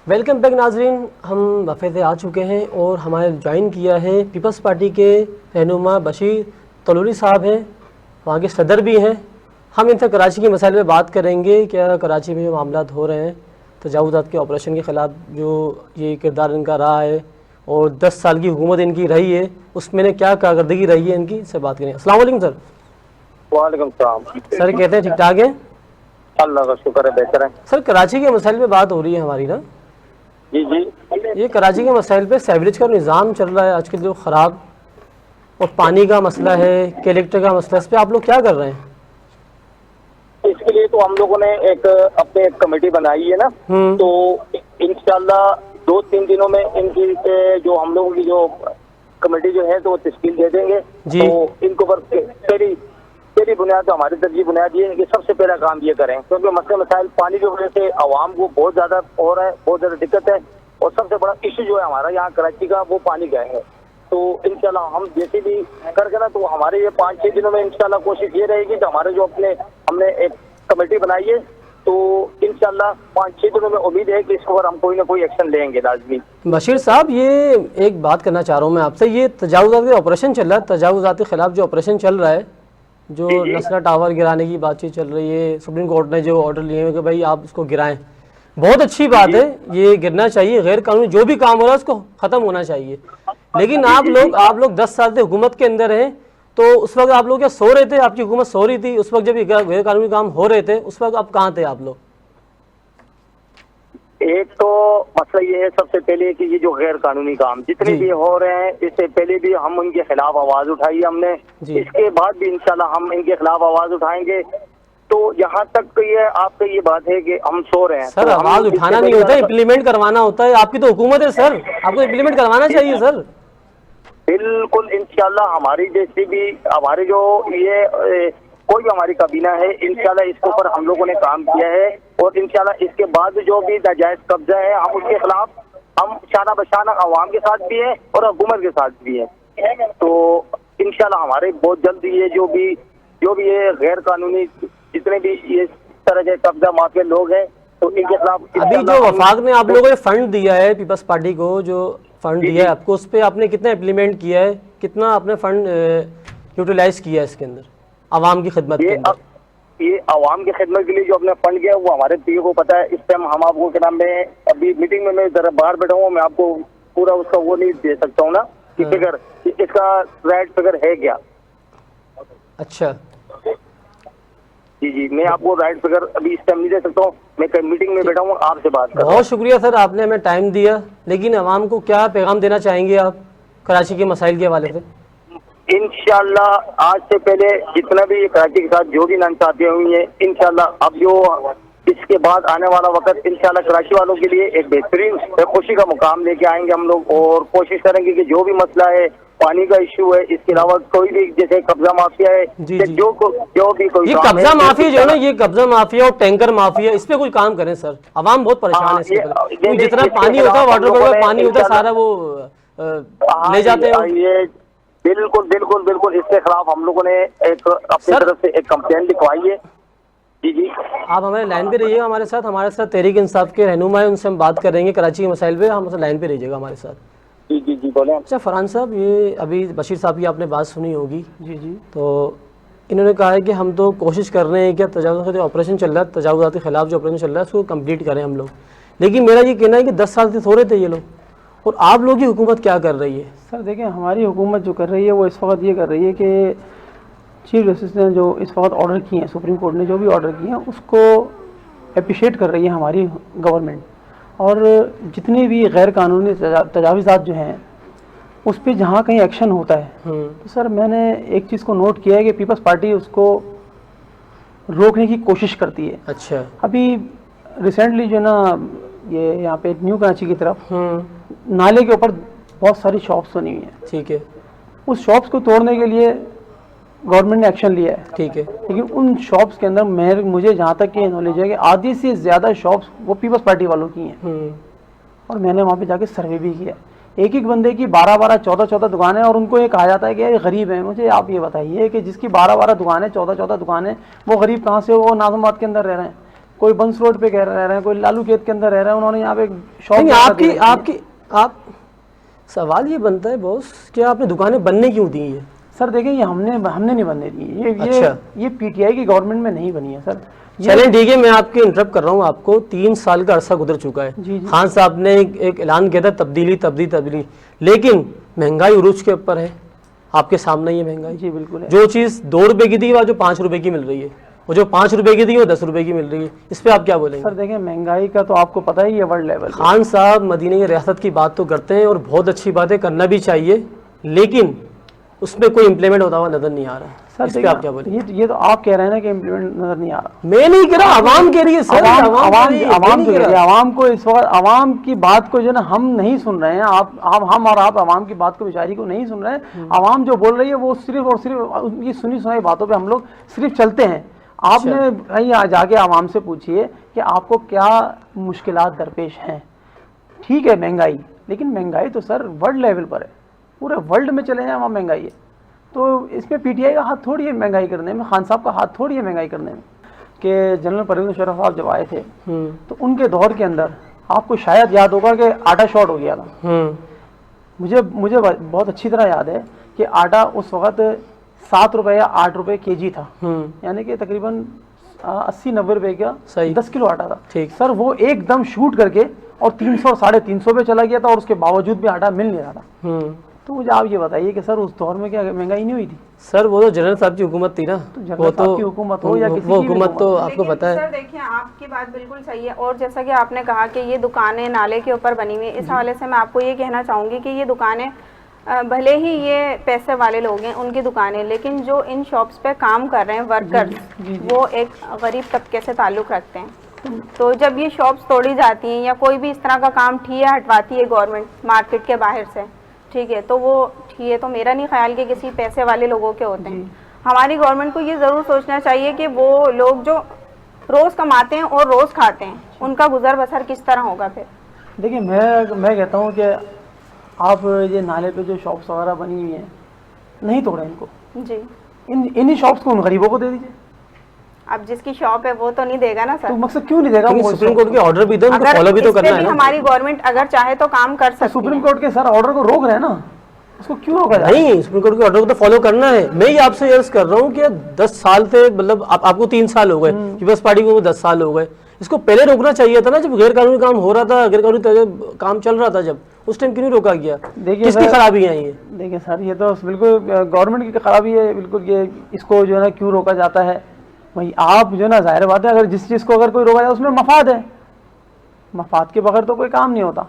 वेलकम बैक नाजरीन, हम वफ़े से आ चुके हैं और हमारे ज्वाइन किया है पीपल्स पार्टी के रहनुमा बशीर तलूरी साहब हैं, वहाँ के सदर भी हैं। हम इनसे कराची के मसाइल पे बात करेंगे, क्या कराची में जो मामला हो रहे हैं तजावुज़ात के ऑपरेशन के ख़िलाफ़ जो ये किरदार इनका रहा है और 10 साल की हुकूमत इनकी रही है, उसमें क्या कारकर्दगी रही है इनकी, इससे बात करेंगे। अस्सलाम वालेकुम सर। वालेकुम सलाम। सर कहते हैं ठीक ठाक है? अल्लाह का शुक्र है, बेहतर है। सर कराची के मसाइल पे बात हो रही है हमारी ना। जी जी, ये कराची के मसाइल पे सीवरेज का निज़ाम चल रहा है आजकल जो ख़राब, और पानी का मसला है, कलेक्टर का मसला, इस पर आप लोग क्या कर रहे हैं? इसके लिए तो हम लोगों ने एक अपने एक कमेटी बनाई है ना, तो इंशाल्लाह 2-3 दिनों में इनकी जो हम लोगों की जो कमेटी जो है तो तश्कील दे देंगे जी। तो इनको पर पहली बुनियाद तो हमारी तरजीह बुनियाद ये है कि सबसे पहला काम ये करें, क्योंकि मसले मसाइल पानी की वजह से आवाम को बहुत ज्यादा हो रहा है, बहुत ज्यादा दिक्कत है। और सबसे बड़ा इशू जो है हमारा यहाँ कराची का, वो पानी का है। तो इंशाल्लाह हम जैसे भी करके ना, तो हमारे ये 5-6 दिनों में इंशाल्लाह कोशिश ये रहेगी कि हमारे जो हमने एक कमेटी बनाई है, तो इंशाल्लाह 5-6 दिनों में उम्मीद है कि इसके ऊपर हम कोई ना कोई एक्शन लेंगे लाजमी। बशीर साहब, ये एक बात करना चाह रहा हूँ मैं आपसे, ये तजावुज़ात के ऑपरेशन चल रहा है, तजावुज़ात के खिलाफ जो ऑपरेशन चल रहा है, जो नस्ला टावर गिराने की बातचीत चल रही है, सुप्रीम कोर्ट ने जो ऑर्डर लिए हैं कि भाई आप इसको गिराएं, बहुत अच्छी बात है, ये गिरना चाहिए, गैर कानूनी जो भी काम हो रहा है उसको ख़त्म होना चाहिए। लेकिन आप लोग 10 साल से हुकूमत के अंदर हैं, तो उस वक्त आप लोग क्या सो रहे थे? आपकी हुकूमत सो रही थी उस वक्त जब ये गैर कानूनी काम हो रहे थे? उस वक्त आप कहाँ थे आप लोग? एक तो मसला ये है सबसे पहले कि ये जो गैर कानूनी काम जितने भी हो रहे हैं, इससे पहले भी हम उनके खिलाफ आवाज उठाई हमने, इसके बाद भी इंशाल्लाह हम इनके खिलाफ आवाज उठाएंगे। तो यहाँ तक ये आपका ये बात है कि हम सो रहे हैं, सर तो आवाज उठाना नहीं होता, इम्प्लीमेंट करवाना होता है। आपकी तो हुकूमत है सर, आपको इम्प्लीमेंट करवाना चाहिए सर। बिल्कुल इंशाल्लाह हमारी जैसी भी हमारे जो ये कोई हमारी काबीना है, इंशाल्लाह इसके ऊपर हम लोगों ने काम किया है और इंशाल्लाह इसके बाद जो भी नाजायज कब्जा है हम उसके खिलाफ हम शाना बशाना अवाम के साथ भी है और हुकूमत के साथ भी है। तो इंशाल्लाह हमारे बहुत जल्द ये जो भी ये गैर कानूनी जितने भी ये तरह के कब्जा माफिया लोग हैं, तो इनके खिलाफ अभी जो वफाक ने आप लोगों ने फंड दिया है, पीपल्स पार्टी को जो फंड दिया है आपको, उस पर आपने कितना इम्प्लीमेंट किया है, कितना आपने फंड यूटिलाइज किया है इसके अंदर आवाम की खिदमत के अंदर? ये आवाम की खिदमत के लिए जो अपने फंड किया वो हमारे पीओ को पता है। इस टाइम हम आपको क्या नाम में अभी मीटिंग में मैं जरा बाहर बैठा हूँ, मैं आपको पूरा उसका वो नहीं दे सकता हूँ ना कि फिगर इसका राइट फिगर है क्या। अच्छा जी जी, मैं आपको राइट फिगर अभी इस टाइम नहीं दे सकता हूँ, मैं कहीं मीटिंग में बैठा हूँ, आपसे बात कर रहा हूँ। बहुत शुक्रिया सर, आपने हमें टाइम दिया। लेकिन आवाम को क्या पैगाम देना चाहेंगे आप कराची के मसाइल के हवाले से? इंशाल्लाह आज से पहले जितना भी कराची के साथ जो भी नाइंसाफियां हुई है, इंशाल्लाह अब जो इसके बाद आने वाला वक्त इंशाल्लाह कराची वालों के लिए एक बेहतरीन खुशी का मुकाम लेके आएंगे हम लोग, और कोशिश करेंगे कि जो भी मसला है, पानी का इशू है, इसके अलावा कोई भी जैसे कब्जा माफिया है, जी, या जी। जो भी कोई ये काम कब्जा है, माफिया जो है ना, ये कब्जा माफिया और टैंकर माफिया, इस पे कुछ काम करें सर। आवाम बहुत परेशान है इसके ऊपर। क्योंकि जितना पानी होता है, वाटर का पानी होता है, सारा वो ले जाते हैं। ये बिल्कुल बिल्कुल बिल्कुल इसके खिलाफ हम लोगों ने एक अपनी तरफ से एक कंप्लेंट लिखवाई है। जी जी, आप हमारे लाइन पे रहिएगा हमारे साथ तहरीक इंसाफ के रहनुमा है, उनसे हम बात कर रहेंगे कराची के मसाइल पे। हम लाइन पे रहिएगा हमारे साथ। जी जी जी, बोले। अच्छा फरहान साहब, ये अभी बशीर साहब की आपने बात सुनी होगी। जी जी। तो इन्होंने कहा है कि हम तो कोशिश कर रहे हैं कि तजावुज़ाती ऑपरेशन चल रहा है, तजावुज़ात के खिलाफ जो ऑपरेशन चल रहा है उसको कंप्लीट करें हम लोग। लेकिन मेरा ये कहना है कि 10 साल से थोड़े थे ये लोग, और आप लोगों की हुकूमत क्या कर रही है? सर देखिए, हमारी हुकूमत जो कर रही है वो इस वक्त ये कर रही है कि चीफ जस्टिस ने जो इस वक्त ऑर्डर किए हैं, सुप्रीम कोर्ट ने जो भी ऑर्डर किए हैं उसको अप्रिशिएट कर रही है हमारी गवर्नमेंट। और जितने भी गैर कानूनी तजावीज़ात जो हैं उस पर जहाँ कहीं एक्शन होता है, तो सर मैंने एक चीज़ को नोट किया है कि पीपल्स पार्टी उसको रोकने की कोशिश करती है। अच्छा। अभी रिसेंटली जो ना ये यहाँ पे न्यू कराची की तरफ नाले के ऊपर बहुत सारी शॉप्स बनी हुई हैं। ठीक है। उस शॉप्स को तोड़ने के लिए गवर्नमेंट ने एक्शन लिया है। ठीक है। लेकिन उन शॉप्स के अंदर मुझे जहाँ तक कि नॉलेज है कि आधी से ज़्यादा शॉप्स वो पीपल्स पार्टी वालों की हैं। और मैंने वहाँ पे जाके सर्वे भी किया। एक एक बंदे की 12-12, 14-14 दुकानें, और उनको ये कहा जाता है कि ये गरीब है। मुझे आप ये बताइए कि जिसकी 12-12 दुकानें, 14-14 दुकानें, वो गरीब कहाँ से हो? वो नाज़माबाद के अंदर रह रहे हैं, कोई बंस रोड पे रह रहे हैं, कोई लालू खेत के अंदर रह रहे हैं। उन्होंने यहाँ पे शॉप आप सवाल ये बनता है बॉस कि आपने दुकानें बनने क्यों दी है? सर देखिए, ये हमने नहीं बनने दी। अच्छा। ये पीटीआई की गवर्नमेंट में नहीं बनी है सर। चलें ठीक है, मैं आपके इंटरप्ट कर रहा हूँ आपको। 3 साल का अरसा गुजर चुका है। जी जी। खान साहब ने एक ऐलान किया था तब्दीली, लेकिन महंगाई उरूज के ऊपर है। आपके सामने ये महंगाई। जी बिल्कुल है। जो चीज़ 2 रुपए की थी, वह जो 5 रुपए की मिल रही है, और जो 5 रुपए की थी वो 10 रुपए की मिल रही है। इस पे आप क्या बोलेंगे? सर देखिए, महंगाई का तो आपको पता ही है वर्ल्ड लेवल। खान साहब मदीने की रियासत की बात तो करते हैं, और बहुत अच्छी बात है, करना भी चाहिए, लेकिन उसमें कोई इम्प्लीमेंट होता हुआ नजर नहीं आ रहा। सर इस पे आप क्या बोलेंगे? ये तो आप कह रहे हैं ना कि इम्प्लीमेंट नजर नहीं आ रहा। मैं नहीं कह रहा, आवाम कह रही है सर। आवाम को इस वक्त आवाम की बात को जो ना हम नहीं सुन रहे हैं। हम और आप आवाम की बात को, बेचारी को नहीं सुन रहे हैं। आवाम जो बोल रही है वो सिर्फ और सिर्फ उनकी सुनी सुनाई बातों पे हम लोग सिर्फ चलते हैं। आपने कहीं जाके आवाम से पूछिए कि आपको क्या मुश्किलात दरपेश हैं। ठीक है महंगाई, लेकिन महंगाई तो सर वर्ल्ड लेवल पर है, पूरे वर्ल्ड में चले जाए वहाँ महंगाई है। तो इसमें पीटीआई का हाथ थोड़ी है महंगाई करने में, खान साहब का हाथ थोड़ी है महंगाई करने में। कि जनरल परवेज मुशर्रफ साहब जब आए थे तो उनके दौर के अंदर आपको शायद याद होगा कि आटा शॉर्ट हो गया था। मुझे बहुत अच्छी तरह याद है कि आटा उस वक्त 7 रुपये या 8 रुपये केजी था, यानी कि तकरीबन 80-90 रुपये का 10 किलो आटा था। ठीक सर, वो एकदम शूट करके और 300 350 पे चला गया था, और उसके बावजूद भी आटा मिल नहीं रहा था। तो मुझे आप ये बताइए कि सर उस दौर में क्या महंगाई नहीं हुई थी? सर वो तो जनरल साहब की हुकूमत थी ना। वो तो हुकूमत हो या किसी वो हुकूमत तो आपको पता है। सर देखिए, आपकी बात बिल्कुल सही है, और जैसा कि आपने कहा कि ये दुकानें नाले के ऊपर बनी हुई है, इस हवाले से मैं आपको ये कहना चाहूँगी कि ये दुकानें भले ही ये पैसे वाले लोग हैं उनकी दुकानें, लेकिन जो इन शॉप्स पे काम कर रहे हैं वर्कर्स, वो एक गरीब तबके से ताल्लुक़ रखते हैं। तो जब ये शॉप्स तोड़ी जाती हैं या कोई भी इस तरह का काम ठिया हटवाती है गवर्नमेंट मार्केट के बाहर से, ठीक है, तो वो ठिए तो मेरा नहीं ख्याल कि किसी पैसे वाले लोगों के होते हैं। हमारी गवर्नमेंट को ये ज़रूर सोचना चाहिए कि वो लोग जो रोज़ कमाते हैं और रोज़ खाते हैं, उनका गुजर बसर किस तरह होगा। फिर देखिए, मैं कहता हूँ कि आप ये नाले पे जो शॉप्स वगैरह बनी हुई हैं नहीं तोड़ें इनको जी। इन्हीं शॉप्स को उन गरीबों को दे दीजिए। अब जिसकी शॉप है वो तो नहीं देगा ना सर। तो मकसद क्यों नहीं देगा? सुप्रीम कोर्ट के ऑर्डर भी तो फॉलो भी तो करना है ना। हमारी गवर्नमेंट अगर चाहे तो काम कर सकती है। सुप्रीम कोर्ट के सर ऑर्डर को रोक रहे हैं ना, उसको क्यों रोका जाए? नहीं, सुप्रीम कोर्ट के ऑर्डर को तो फॉलो करना है। मैं ही आपसे अर्ज कर रहा हूँ कि 10 साल से, मतलब आपको 3 साल हो गए, पीपल्स पार्टी को 10 साल हो गए। इसको पहले रोकना चाहिए था ना, जब गैर कानूनी काम हो रहा था, गैर कानूनी काम चल रहा था, जब उस टाइम क्यों नहीं रोका गया? देखिए किसकी सर, खराबी है ये? देखिए सर, ये तो बिल्कुल गवर्नमेंट की खराबी है बिल्कुल। ये इसको जो है ना क्यों रोका जाता है भाई? आप जो है ना, जाहिर बात है, अगर जिस चीज़ को अगर कोई रोका जाए उसमें मफाद है, मफाद के बगैर तो कोई काम नहीं होता।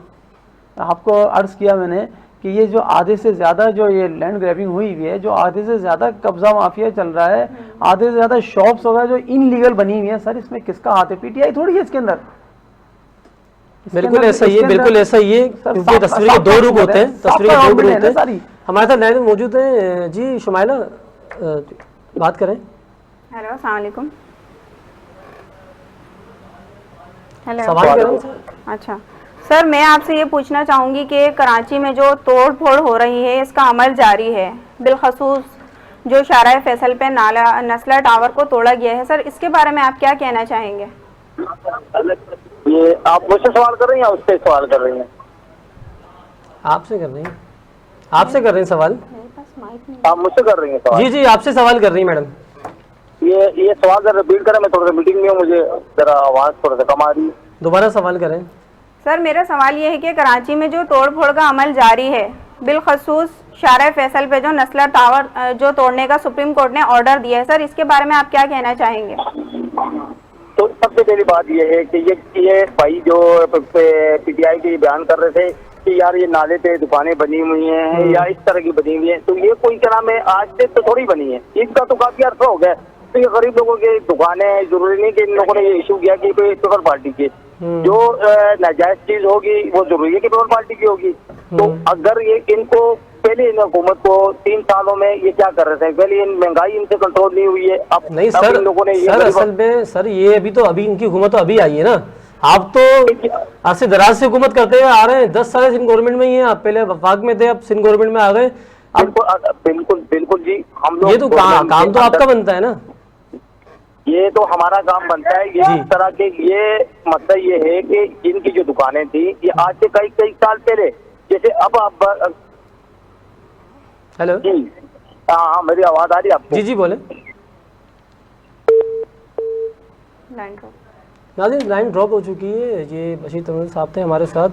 आपको अर्ज़ किया मैंने कि ये जो आधे से ज़्यादा जो ये लैंड ग्रैबिंग हुई हुई है, जो आधे से ज़्यादा कब्जा माफिया चल रहा है, आधे से ज़्यादा शॉप्स वगैरह जो इनलीगल बनी हुई है, सर इसमें किसका हाथ है? पीटीआई थोड़ी है इसके अंदर। बिल्कुल ऐसा ही है, बिल्कुल ऐसा ही है, क्योंकि तस्वीर के दो रूप होते हैं, तस्वीर के दो रूप होते हैं। हमारे साथ लाइन में मौजूद है जी शुमाइला, बात करें। हेलो, अस्सलाम वालेकुम। हेलो, सवाल करें। अच्छा सर, मैं आपसे ये पूछना चाहूँगी कि कराची में जो तोड़ फोड़ हो रही है इसका अमल जारी है, बिलखसूस जो शाहराह फैसल पे नस्ला टावर को तोड़ा गया है, सर इसके बारे में आप क्या कहना चाहेंगे? ये आप मुझसे सवाल कर रही हैं या उससे सवाल कर रही हैं? आपसे कर रही हैं, आपसे कर रही हैं सवाल। आप मुझसे कर रही हैं सवाल? जी जी, आपसे सवाल कर रही हैं मैडम। ये सवाल जरा रिपीट करें, मैं थोड़ा सा मीटिंग में हूँ, मुझे जरा आवाज़ थोड़ा सा कम आ रही है। दोबारा सवाल करें। सर मेरा सवाल ये है कि कराची में जो तोड़ फोड़ का अमल जारी है, बिलखसूस शाहराह फैसल पे जो नस्ला टावर जो तोड़ने का सुप्रीम कोर्ट ने ऑर्डर दिया है, सर इसके बारे में आप क्या कहना चाहेंगे? तो सबसे पहली बात ये है कि ये भाई जो पीटीआई के बयान कर रहे थे कि यार ये नाले पे दुकानें बनी हुई हैं या इस तरह की बनी हुई हैं, तो ये कोई क्या नाम है आज से तो थोड़ी बनी है, इसका तो काफी अर्सा हो गया। तो ये गरीब लोगों की दुकानें, जरूरी नहीं कि इन लोगों ने ये इशू किया कि पेपर पार्टी की जो नाजायज चीज होगी वो जरूरी है कि पेपर पार्टी की होगी। तो अगर ये इनको पहले इन हुकूमत को 3 सालों में ये क्या कर रहे थे, पहले इन महंगाई इनसे कंट्रोल नहीं हुई है। अब नहीं अब सर, इन लोगों ने सर असल में सर ये अभी तो अभी इनकी हुकूमत तो अभी आई है ना, आप तो आज से दराज से हुकूमत करते हुए आ रहे हैं, 10 साल सिंध गवर्नमेंट में ही है, आप पहले वफाक में थे, अब सिंध गवर्नमेंट में आ गए। बिल्कुल बिल्कुल जी, हम लोग ये तो काम तो आपका बनता है ना, ये तो हमारा काम बनता है। ये इस तरह के ये मतलब ये है कि इनकी जो दुकानें थी ये आज से कई साल पहले, जैसे अब आप हेलो जी, हाँ मेरी आवाज आ रही है आपको? जी जी बोले। नाज़रीन लाइन ड्रॉप हो चुकी है। ये बशीर तनवीर साहब थे हमारे साथ,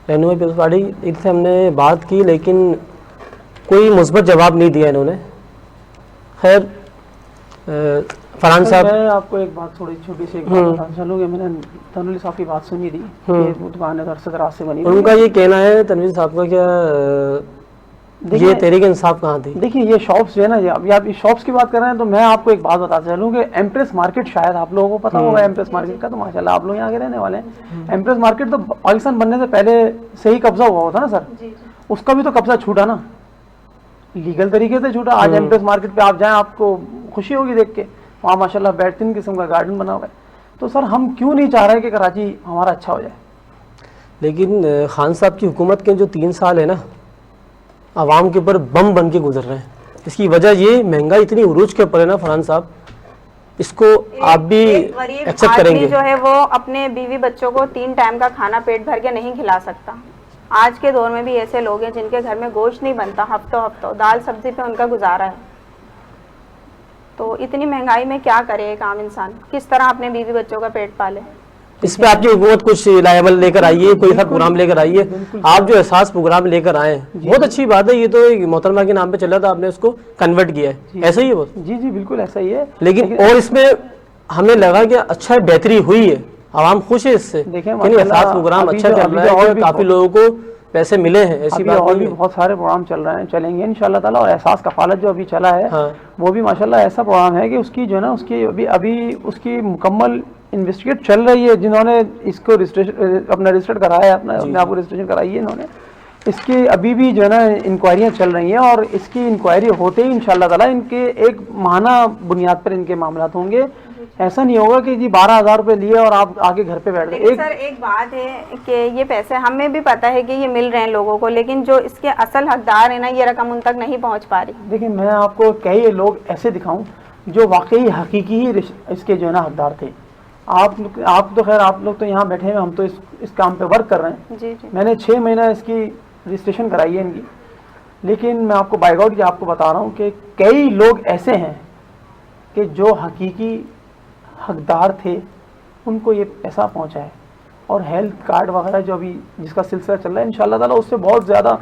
रहनुमा पीपल्स पार्टी, इनसे हमने बात की लेकिन कोई मुस्बत जवाब नहीं दिया इन्होंने। खैर फरहान साहब, मैं आपको एक बात थोड़ी छोटी सी एक बात बताना चलूँगी। मैंने तनवीर साहब की बात सुनी थी कि वो दुकान अरसे दराज से बनी, उनका ये कहना है तनवीर साहब का, क्या ये तहरीक इंसाफ कहाँ थी? देखिए ये शॉप्स जो है ना, अभी आप इस शॉप्स की बात कर रहे हैं तो मैं आपको एक बात बताता चलूँ कि एम्प्रेस मार्केट, शायद आप लोगों को पता होगा एम्प्रेस मार्केट का, तो माशाल्लाह आप लोग यहाँ के रहने वाले हैं। एम्प्रेस मार्केट तो पाकिस्तान बनने से पहले से ही कब्जा हुआ होता ना सर, उसका भी तो कब्जा छूटा ना, लीगल तरीके से छूटा। आज एम्प्रेस मार्केट पे आप जाएं, आपको खुशी होगी देख के, वहाँ माशाल्लाह बेहतरीन किस्म का गार्डन बना हुआ है। तो सर हम क्यों नहीं चाह रहे कि कराची हमारा अच्छा हो जाए? लेकिन खान साहब की हुकूमत के जो 3 साल है ना, आवाम के ऊपर बम बन के गुजर रहे हैं। इसकी वजह ये महंगाई इतनी उरूज के ऊपर है ना फरहान साहब, इसको आप भी एक्सेप्ट करेंगे? जो है वो अपने बीवी बच्चों को 3 टाइम का खाना पेट भर के नहीं खिला सकता। आज के दौर में भी ऐसे लोग हैं जिनके घर में गोश्त नहीं बनता, हफ्तों दाल सब्जी पे उनका गुजारा है। तो इतनी महंगाई में क्या करे एक आम इंसान, किस तरह अपने बीवी बच्चों का पेट पाले? इस पे आपकी हुकूमत कुछ लाएबल लेकर आई है, कोई सा प्रोग्राम लेकर आई है? आप जो एहसास प्रोग्राम लेकर आए हैं बहुत अच्छी बात है, ये तो एक मोहतरमा के नाम पे चला था, आपने उसको कन्वर्ट किया है, ऐसा ही है वो? जी जी बिल्कुल ऐसा ही है। लेकिन और इसमें हमें लगा कि अच्छा बेहतरी हुई है, आवाम खुश है इससे, एहसास प्रोग्राम अच्छा चल रहा है और काफी लोगों को पैसे मिले हैं, ऐसी बात और भी बहुत सारे प्रोग्राम चल रहे हैं, चलेंगे इंशाल्लाह ताला। और एहसास कफालत जो अभी चला है, हाँ। वो भी माशाल्लाह ऐसा प्रोग्राम है कि उसकी जो है ना, उसकी अभी उसकी मुकम्मल इन्वेस्टिगेट चल रही है। जिन्होंने इसको रजिस्ट्रेशन अपना रजिस्टर्ड कराया है, अपने आप को रजिस्ट्रेशन कराई है इन्होंने, इसकी अभी भी जो है ना इंक्वायरियाँ चल रही हैं और इसकी इंक्वायरी होते ही इंशाल्लाह ताला इनके एक माहाना बुनियाद पर इनके मामलात होंगे। ऐसा नहीं होगा कि जी 12,000 रुपये लिए और आप आगे घर पे बैठ गए। सर एक बात है कि ये पैसे हमें भी पता है कि ये मिल रहे हैं लोगों को, लेकिन जो इसके असल हकदार है ना, ये रकम उन तक नहीं पहुंच पा रही। देखिए मैं आपको कई लोग ऐसे दिखाऊं जो वाकई हकीकी ही इसके जो है ना हकदार थे। आप तो खैर आप लोग तो यहाँ बैठे हैं, हम तो इस काम पे वर्क कर रहे हैं। जी जी। मैंने 6 महीना इसकी रजिस्ट्रेशन कराई है इनकी, लेकिन मैं आपको बाय गॉड की आपको बता रहा हूँ कि कई लोग ऐसे हैं कि जो हकीकी हकदार थे उनको ये पैसा पहुंचा है और हेल्थ कार्ड वगैरह जो अभी जिसका सिलसिला चल रहा है इंशाल्लाह ताला उससे बहुत ज़्यादा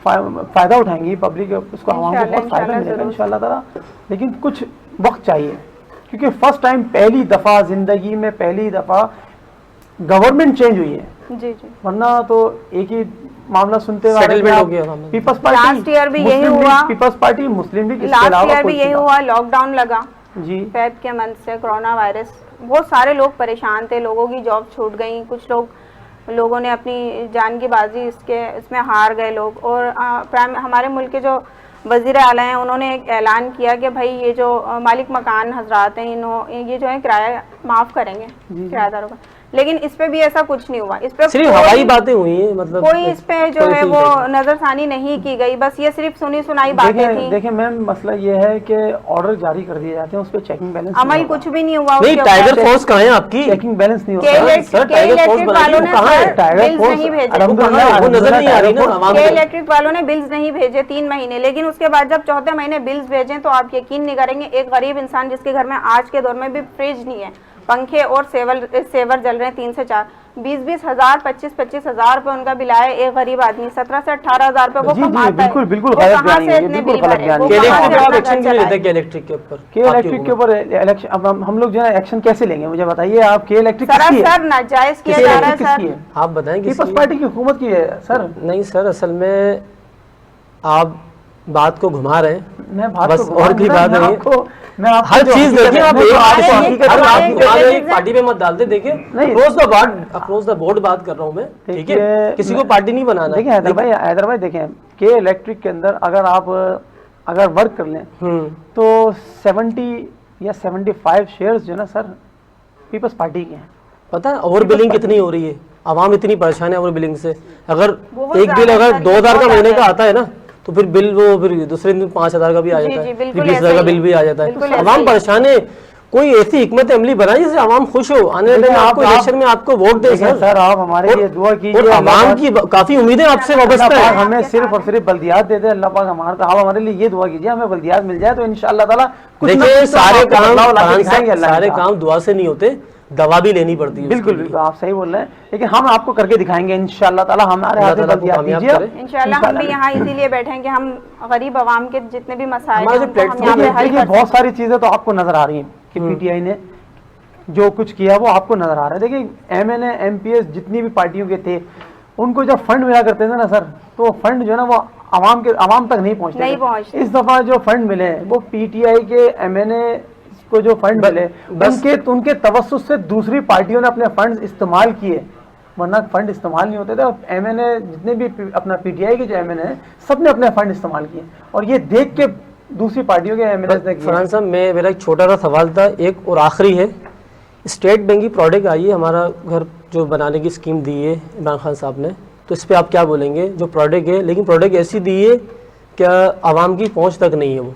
फ़ायदा उठाएंगी पब्लिक, उसको आवाम को बहुत फ़ायदा मिलेगा इंशाल्लाह ताला। लेकिन कुछ वक्त चाहिए, क्योंकि फर्स्ट टाइम पहली दफ़ा ज़िंदगी में पहली दफ़ा गवर्नमेंट चेंज हुई है, जी जी। वरना तो एक ही मामला सुनते हुए सेटलमेंट हो गया था। पीपल्स पार्टी लास्ट ईयर भी यही हुआ, पीपल्स पार्टी मुस्लिम लीग, इसके लास्ट अलावा ईयर भी कोई यही चुनाव। हुआ, लॉकडाउन लगा जी फेब के मंथ से, कोरोना वायरस, बहुत सारे लोग परेशान थे, लोगों की जॉब छूट गई, कुछ लोगों ने अपनी जान की बाजी इसमें हार गए लोग। और हमारे मुल्क के जो वज़ीर आला हैं उन्होंने एक ऐलान किया कि भाई ये जो मालिक मकान हजरात हैं ये जो है किराया माफ़ करेंगे किराएदारों का, लेकिन इस पे भी ऐसा कुछ नहीं हुआ। इस पे सिर्फ हवाई बातें हुई हैं, मतलब कोई इस पे जो है वो नजरसानी नहीं की गई, बस ये सिर्फ सुनी सुनाई बातें थी। देखिए मैम, मसला ये है कि ऑर्डर जारी कर दिए जाते हैं, उस पे चेकिंग बैलेंस अमल कुछ भी नहीं हुआ। नहीं, टाइगर फोर्स कहाँ है आपकी? चेकिंग बैलेंस नहीं होता। इलेक्ट्रिक वालों ने टाइगर फोर्स नहीं भेजे, अल्हम्दुलिल्लाह वो नजर नहीं आ रही ना आवाम को। इलेक्ट्रिक वालों ने बिल्स नहीं भेजे 3 महीने, लेकिन उसके बाद जब चौथे महीने बिल्स भेजे तो आप यकीन नहीं करेंगे, एक गरीब इंसान जिसके घर में आज के दौर में भी फ्रिज नहीं है, पंखे और सेवर जल रहे हैं 3 से 4, 20-20 हज़ार 25-25 हज़ार रुपए उनका बिल आए। एक गरीब आदमी 17 से 18 हज़ार रुपए वो कमाता है। बिल्कुल बिल्कुल वो गलत कहाँ बयानी से है, इतने बिल्कुल बिल गलत भरे? बयानी वो है। कहाँ से इलेक्ट्रिक अपना एक्शन घर क्यों नहीं चलाए? लेते? इलेक्ट्रिक के ऊपर इलेक्ट्रिक के ऊपर इलेक्शन, अब हम लोग जो है एक्शन कैसे लेंगे मुझे बताइए आप? के इलेक्ट्रिक सर नाजायज किया जा रहा है सर। आप बताएं पीपल्स पार्टी की हुकूमत की है सर। नहीं सर, असल में आप बात को घुमा रहे हैं, मैं बात बस और कोई बात नहीं है। मैं आपको हर जो चीज हकीकत देखिए है, आप मैं तो आपको ये- हकीकत हर है, बात आपकी- को- एक पार्टी पे मत डालते। देखिए नहीं। अक्रॉस द बोर्ड बात कर रहा हूँ मैं, ठीक है? किसी को पार्टी नहीं बनाना। देखिए हैदर भाई देखें, के इलेक्ट्रिक के अंदर अगर वर्क कर लें तो 70 या 75 शेयर्स जो है ना सर पीपल्स पार्टी के हैं। पता है ओवर बिलिंग कितनी हो रही है? आवाम इतनी परेशान है ओवर बिलिंग से। अगर बहुत एक बिल ज्यादा अगर सर, 2000 का बहुत महीने का ज्यादा। आता है ना, तो फिर बिल वो फिर दूसरे दिन 5000 का भी आ जी, जाता जी, है, बिल्कुल 20,000 ऐसा का ही बिल है। भी आ जाता है। बिल्कुल ऐसा आवाम ही है। परेशान है। कोई ऐसी हिकमत अमली बनाए जिससे आवाम खुश हो, आने वाले टाइम में आपको इलेक्शन में आपको वोट दे सर आप हमारे लिए दुआ और कीजिए। आवाम की काफी उम्मीदें आपसे वाबस्ता अल्लाह पाक है। हमें सिर्फ और सिर्फ बल्दियात दे दे। अल्लाह पाक आप हमारे लिए ये दुआ कीजिए, हमें बल्दियात मिल जाए तो इंशाअल्लाह ताला कुछ ना देखिए कुछ तो सारे आपको काम बदलाव लाके दिखाएंगे अल्लाह सारे के साथ। काम दुआ से नहीं होते, दवा भी लेनी पड़ती है। बिल्कुल बिल्कुल आप सही बोल रहे हैं, लेकिन हम आपको करके दिखाएंगे इंशाअल्लाह ताला। हमारे हाथ में अल्लाह ताला बल्दियात कामयाब दीजिए करे। इंशाल्लाह हम भी यहाँ इसीलिए बैठे हैं कि हम गरीब आवाम के जितने भी मसाइल हमारे हैं जो उनको हम प्लेटफॉर्म यहाँ पे देखिए हल देखिए, कर बहुत सारी चीजें तो आपको नजर आ रही हैं कि पीटीआई ने जो कुछ किया वो आपको नजर आ रहा है। देखिए एमएनए एमपीएस जितनी भी पार्टियों के थे उनको जब फंड मिला करते थे ना सर, तो फंड जो है ना वो आवाम तक नहीं पहुंचते। इस दफा जो फंड मिले वो पीटीआई के एमएनए को जो फंड मिले उनके तवस्सुस से दूसरी पार्टियों ने अपने फंड इस्तेमाल किए, वरना फंड इस्तेमाल नहीं होते थे। एमएनए जितने भी अपना पीटीआई के जो एमएनए सब ने अपने फंड इस्तेमाल किए, और ये देख के दूसरी पार्टियों के एमएनए ने किया। फरहान साहब, मेरा एक छोटा सा सवाल था, एक और आखिरी है। स्टेट बैंक की प्रोडक्ट आई है, हमारा घर जो बनाने की स्कीम दी है इमरान खान साहब ने, तो इस पर आप क्या बोलेंगे? जो प्रोडक्ट है, लेकिन प्रोडक्ट ऐसी दी है क्या आवाम की पहुंच तक नहीं है वो।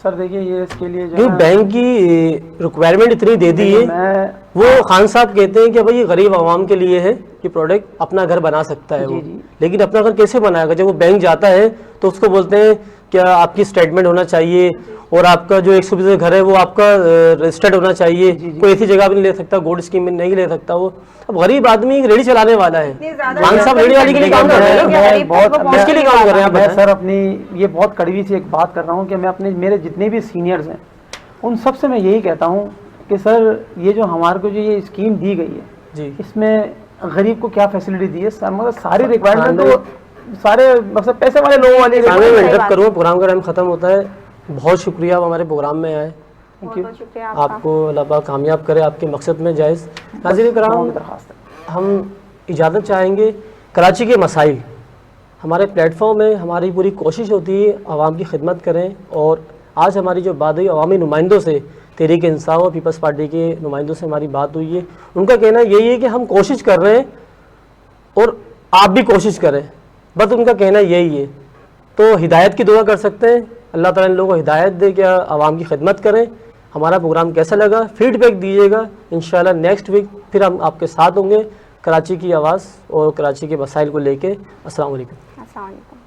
सर देखिए ये इसके लिए जो क्यों है बैंक की रिक्वायरमेंट इतनी दे दी है, मैं वो खान साहब कहते हैं कि भाई ये गरीब आवाम के लिए है कि प्रोडक्ट अपना घर बना सकता है वो, लेकिन अपना घर कैसे बनाएगा? जब वो बैंक जाता है तो उसको बोलते हैं क्या आपकी स्टेटमेंट होना चाहिए और आपका जो 120 घर है वो आपका रजिस्टर्ड होना चाहिए। कोई ऐसी जगह भी नहीं ले सकता, गोल्ड स्कीम में नहीं ले सकता वो। अब गरीब आदमी रेडी चलाने वाला है, खान साहब रेडी वाले के लिए काम कर रहे हैं ना, किसके लिए काम कर रहे हैं? मैं सर अपनी ये बहुत कड़वी सी एक बात कर रहा हूँ कि मैं अपने मेरे जितने भी सीनियर्स हैं उन सब से मैं यही कहता हूँ कि सर ये जो हमारे को जो ये स्कीम दी गई है जी, इसमें गरीब को क्या फैसिलिटी दी है सर? मतलब सारी रिक्वायरमेंट तो सारे मतलब पैसे वाले लोगों वाले इंटरप्ट करूँ, प्रोग्राम का टाइम खत्म होता है। बहुत शुक्रिया आप हमारे प्रोग्राम में आए। थैंक यू, शुक्रिया आपको अल्लाह पाक कामयाब करे आपके मकसद में जायज़। नाज़रीन कराम, हम इजाज़त चाहेंगे। कराची के मसाइल हमारे प्लेटफॉर्म में हमारी पूरी कोशिश होती है आवाम की खिदमत करें, और आज हमारी जो बात हुई अवामी नुमाइंदों से, तहरीक इंसाफ और पीपल्स पार्टी के नुमाइंदों से हमारी बात हुई है, उनका कहना यही है कि हम कोशिश कर रहे हैं और आप भी कोशिश करें, बस उनका कहना यही है। तो हिदायत की दुआ कर सकते हैं, अल्लाह ताला इन लोगों को हिदायत दे कि आवाम की खिदमत करें। हमारा प्रोग्राम कैसा लगा फीडबैक दीजिएगा, इंशाल्लाह नेक्स्ट वीक फिर हम आपके साथ होंगे कराची की आवाज़ और कराची के मसाइल को लेके। अस्सलाम वालेकुम। अस्सलाम वालेकुम।